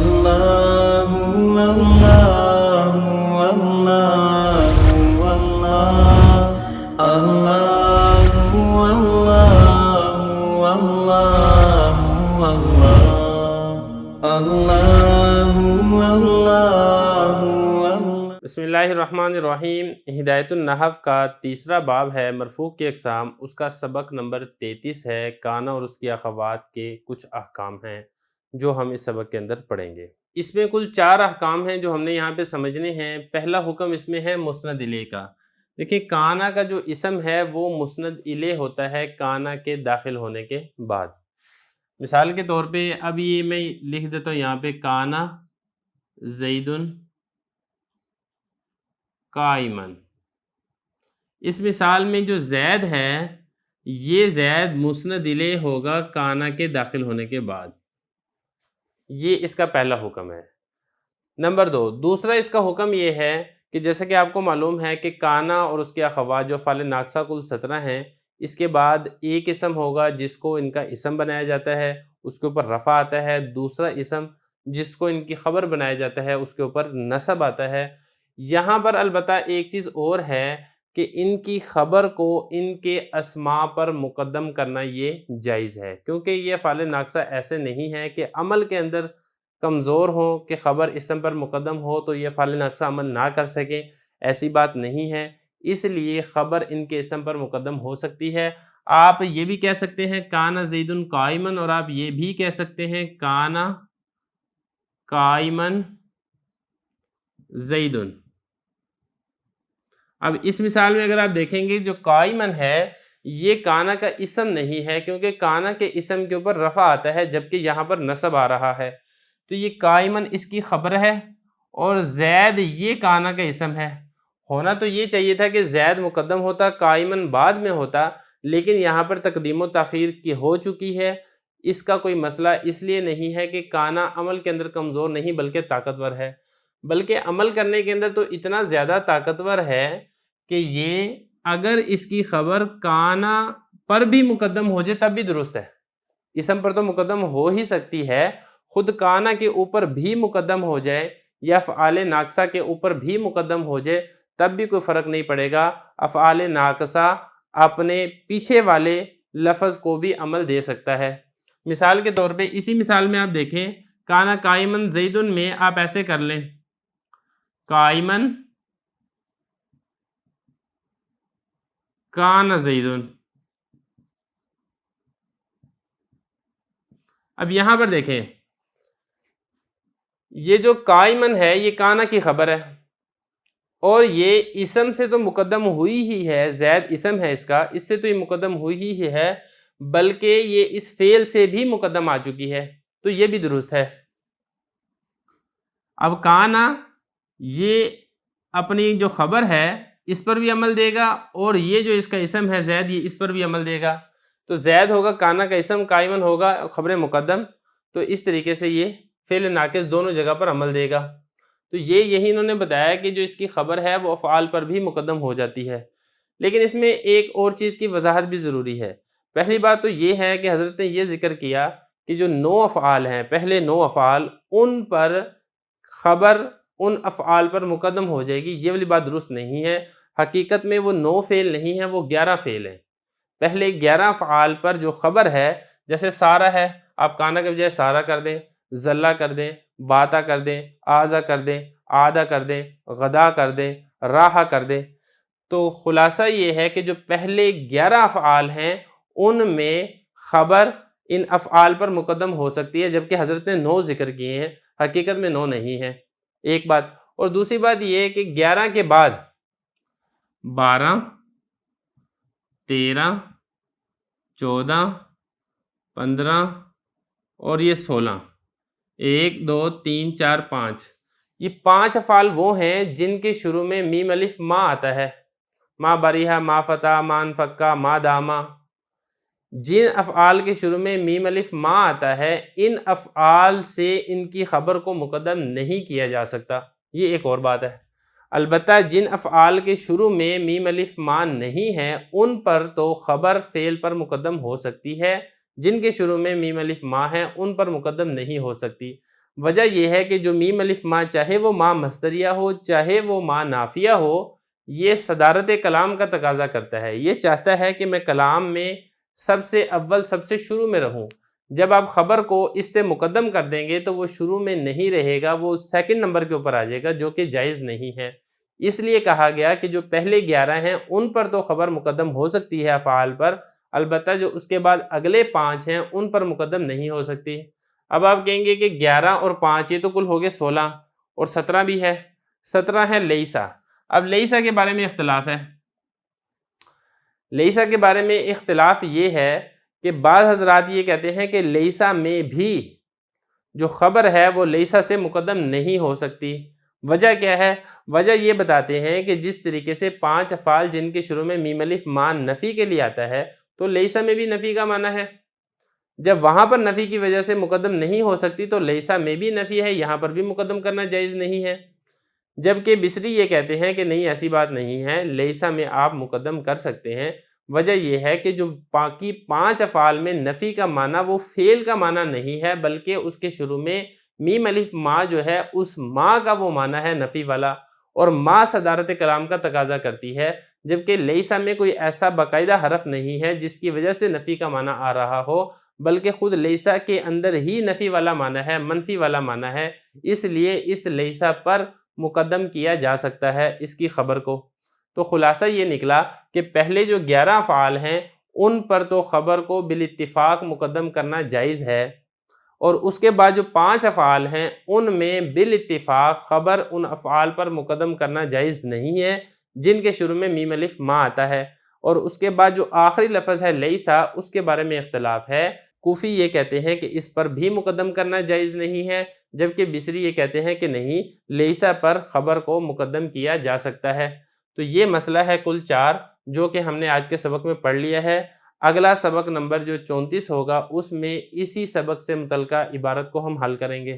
اللہ اللہ اللہ اللہ اللہ اللہ اللہ۔ بسم اللہ الرحمن الرحیم۔ ہدایت النحو کا تیسرا باب ہے مرفوع کی اقسام، اس کا سبق نمبر 33 ہے۔ کانا اور اس کی اخوات کے کچھ احکام ہیں جو ہم اس سبق کے اندر پڑھیں گے۔ اس میں کل 4 احکام ہیں جو ہم نے یہاں پہ سمجھنے ہیں۔ پہلا حکم اس میں ہے مسند الیہ کا۔ دیکھیں کانا کا جو اسم ہے وہ مسند الیہ ہوتا ہے کانا کے داخل ہونے کے بعد۔ مثال کے طور پہ اب یہ میں لکھ دیتا ہوں یہاں پہ کانا زیدن قائمن۔ اس مثال میں جو زید ہے یہ زید مسند الیہ ہوگا کانا کے داخل ہونے کے بعد۔ یہ اس کا پہلا حکم ہے۔ نمبر 2، دوسرا اس کا حکم یہ ہے کہ جیسا کہ آپ کو معلوم ہے کہ کانا اور اس کے اخوات جو فعل ناقصہ کل 17 ہیں، اس کے بعد ایک اسم ہوگا جس کو ان کا اسم بنایا جاتا ہے، اس کے اوپر رفع آتا ہے۔ دوسرا اسم جس کو ان کی خبر بنایا جاتا ہے اس کے اوپر نصب آتا ہے۔ یہاں پر البتہ ایک چیز اور ہے کہ ان کی خبر کو ان کے اسماء پر مقدم کرنا یہ جائز ہے، کیونکہ یہ فعل ناقصہ ایسے نہیں ہے کہ عمل کے اندر کمزور ہوں کہ خبر اسم پر مقدم ہو تو یہ فعل ناقصہ عمل نہ کر سکیں، ایسی بات نہیں ہے۔ اس لیے خبر ان کے اسم پر مقدم ہو سکتی ہے۔ آپ یہ بھی کہہ سکتے ہیں کانا زیدن قائمن، اور آپ یہ بھی کہہ سکتے ہیں کانا قائمن زیدن۔ اب اس مثال میں اگر آپ دیکھیں گے جو قائمن ہے یہ کانا کا اسم نہیں ہے، کیونکہ کانا کے اسم کے اوپر رفع آتا ہے جبکہ یہاں پر نصب آ رہا ہے، تو یہ قائمن اس کی خبر ہے اور زید یہ کانا کا اسم ہے۔ ہونا تو یہ چاہیے تھا کہ زید مقدم ہوتا، قائمن بعد میں ہوتا، لیکن یہاں پر تقدیم و تاخیر کی ہو چکی ہے۔ اس کا کوئی مسئلہ اس لیے نہیں ہے کہ کانا عمل کے اندر کمزور نہیں بلکہ طاقتور ہے، بلکہ عمل کرنے کے اندر تو اتنا زیادہ طاقتور ہے کہ یہ اگر اس کی خبر کانا پر بھی مقدم ہو جائے تب بھی درست ہے۔ اسم پر تو مقدم ہو ہی سکتی ہے، خود کانا کے اوپر بھی مقدم ہو جائے یا افعال ناقصہ کے اوپر بھی مقدم ہو جائے تب بھی کوئی فرق نہیں پڑے گا۔ افعال ناقصہ اپنے پیچھے والے لفظ کو بھی عمل دے سکتا ہے۔ مثال کے طور پہ اسی مثال میں آپ دیکھیں کانا قائمن زیدن میں آپ ایسے کر لیں قائمن کانا زیدن۔ اب یہاں پر دیکھیں یہ جو قائمن ہے یہ کانا کی خبر ہے اور یہ اسم سے تو مقدم ہوئی ہی ہے، زید اسم ہے اس سے تو یہ مقدم ہوئی ہی ہے، بلکہ یہ اس فعل سے بھی مقدم آ چکی ہے، تو یہ بھی درست ہے۔ اب کانا یہ اپنی جو خبر ہے اس پر بھی عمل دے گا اور یہ جو اس کا اسم ہے زید یہ اس پر بھی عمل دے گا، تو زید ہوگا کانا کا اسم، قائمن ہوگا خبر مقدم، تو اس طریقے سے یہ فعل ناقص دونوں جگہ پر عمل دے گا۔ تو یہی انہوں نے بتایا کہ جو اس کی خبر ہے وہ افعال پر بھی مقدم ہو جاتی ہے، لیکن اس میں ایک اور چیز کی وضاحت بھی ضروری ہے۔ پہلی بات تو یہ ہے کہ حضرت نے یہ ذکر کیا کہ جو 9 افعال ہیں، پہلے 9 افعال، ان پر خبر ان افعال پر مقدم ہو جائے گی، یہ والی بات درست نہیں ہے۔ حقیقت میں وہ 9 فعل نہیں ہیں، وہ 11 فعل ہیں۔ پہلے 11 افعال پر جو خبر ہے، جیسے سارا ہے، آپ کانا کے بجائے سارا کر دیں، زلہ کر دیں، باتا کر دیں، آزا کر دیں، آدھا کر دیں، غدا کر دیں، راحہ کر دیں۔ تو خلاصہ یہ ہے کہ جو پہلے 11 افعال ہیں ان میں خبر ان افعال پر مقدم ہو سکتی ہے، جبکہ حضرت نے 9 ذکر کیے ہیں، حقیقت میں 9 نہیں ہے، ایک بات۔ اور دوسری بات یہ ہے کہ 11 کے بعد 12 13 14 15 اور یہ 16، 1 2 3 4 5، یہ 5 افعال وہ ہیں جن کے شروع میں میم الف ما آتا ہے، ما بریحہ، ما فتح، ما انفکا، ما داما۔ جن افعال کے شروع میں میم الف ما آتا ہے ان افعال سے ان کی خبر کو مقدم نہیں کیا جا سکتا، یہ ایک اور بات ہے۔ البتہ جن افعال کے شروع میں میم الف ما نہیں ہے ان پر تو خبر فعل پر مقدم ہو سکتی ہے، جن کے شروع میں میم الف ما ہے ان پر مقدم نہیں ہو سکتی۔ وجہ یہ ہے کہ جو میم الف ما چاہے وہ ما مصدریہ ہو چاہے وہ ما نافیہ ہو، یہ صدارت کلام کا تقاضا کرتا ہے، یہ چاہتا ہے کہ میں کلام میں سب سے اول سب سے شروع میں رہوں۔ جب آپ خبر کو اس سے مقدم کر دیں گے تو وہ شروع میں نہیں رہے گا، وہ سیکنڈ نمبر کے اوپر آ جائے گا، جو کہ جائز نہیں ہے۔ اس لیے کہا گیا کہ جو پہلے 11 ہیں ان پر تو خبر مقدم ہو سکتی ہے افعال پر، البتہ جو اس کے بعد اگلے 5 ہیں ان پر مقدم نہیں ہو سکتی۔ اب آپ کہیں گے کہ 11 اور 5 یہ تو کل ہو گئے 16 اور 17 بھی ہے، 17 ہے لیسا۔ اب لیسا کے بارے میں اختلاف ہے۔ لیسا کے بارے میں اختلاف یہ ہے کہ بعض حضرات یہ کہتے ہیں کہ لیسا میں بھی جو خبر ہے وہ لیسا سے مقدم نہیں ہو سکتی۔ وجہ کیا ہے؟ وجہ یہ بتاتے ہیں کہ جس طریقے سے 5 افعال جن کے شروع میں میم الف ما نفی کے لیے آتا ہے تو لیسا میں بھی نفی کا معنی ہے۔ جب وہاں پر نفی کی وجہ سے مقدم نہیں ہو سکتی تو لیسا میں بھی نفی ہے، یہاں پر بھی مقدم کرنا جائز نہیں ہے۔ جبکہ بصری یہ کہتے ہیں کہ نہیں، ایسی بات نہیں ہے، لیسا میں آپ مقدم کر سکتے ہیں۔ وجہ یہ ہے کہ جو باقی 5 افعال میں نفی کا معنی وہ فعل کا معنی نہیں ہے، بلکہ اس کے شروع میں میم الف ما جو ہے اس ما کا وہ معنی ہے نفی والا، اور ما صدارت کلام کا تقاضا کرتی ہے، جبکہ لیسا میں کوئی ایسا باقاعدہ حرف نہیں ہے جس کی وجہ سے نفی کا معنی آ رہا ہو، بلکہ خود لیسا کے اندر ہی نفی والا معنی ہے، منفی والا معنی ہے، اس لیے اس لیسا پر مقدم کیا جا سکتا ہے اس کی خبر کو۔ تو خلاصہ یہ نکلا کہ پہلے جو 11 افعال ہیں ان پر تو خبر کو بالاتفاق مقدم کرنا جائز ہے، اور اس کے بعد جو 5 افعال ہیں ان میں بالاتفاق خبر ان افعال پر مقدم کرنا جائز نہیں ہے جن کے شروع میں میم الف ما آتا ہے، اور اس کے بعد جو آخری لفظ ہے لیسا اس کے بارے میں اختلاف ہے۔ کوفی یہ کہتے ہیں کہ اس پر بھی مقدم کرنا جائز نہیں ہے، جبکہ بصری یہ کہتے ہیں کہ نہیں، لیسا پر خبر کو مقدم کیا جا سکتا ہے۔ تو یہ مسئلہ ہے کل 4 جو کہ ہم نے آج کے سبق میں پڑھ لیا ہے۔ اگلا سبق نمبر جو 34 ہوگا اس میں اسی سبق سے متعلقہ عبارت کو ہم حل کریں گے۔